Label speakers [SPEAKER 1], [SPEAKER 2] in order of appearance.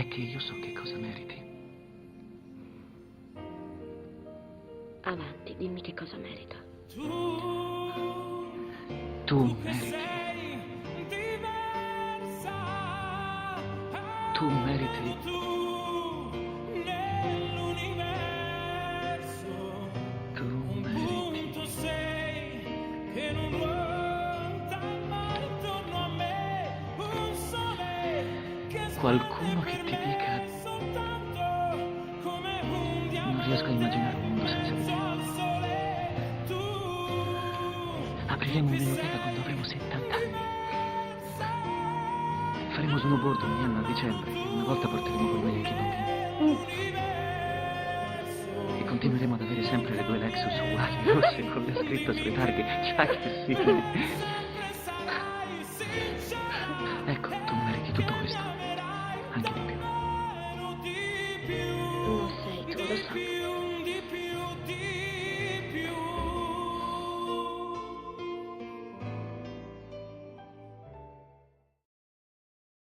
[SPEAKER 1] è che io so che cosa meriti.
[SPEAKER 2] Avanti, dimmi che cosa merito.
[SPEAKER 1] Tu meriti. Tu meriti. Tu meriti. Qualcuno che ti dica: non riesco a immaginare un mondo senza di te. Apriremo un'enoteca quando avremo 70 anni. Faremo snowboard ogni anno a dicembre. Una volta porteremo con noi anche i bambini. E continueremo ad avere sempre le 2 Lexus uguali, rosse, con le scritte sulle targhe. Già che sì. Ecco, tu meriti tutto questo. Anche di più.
[SPEAKER 2] Non sei tu, lo so.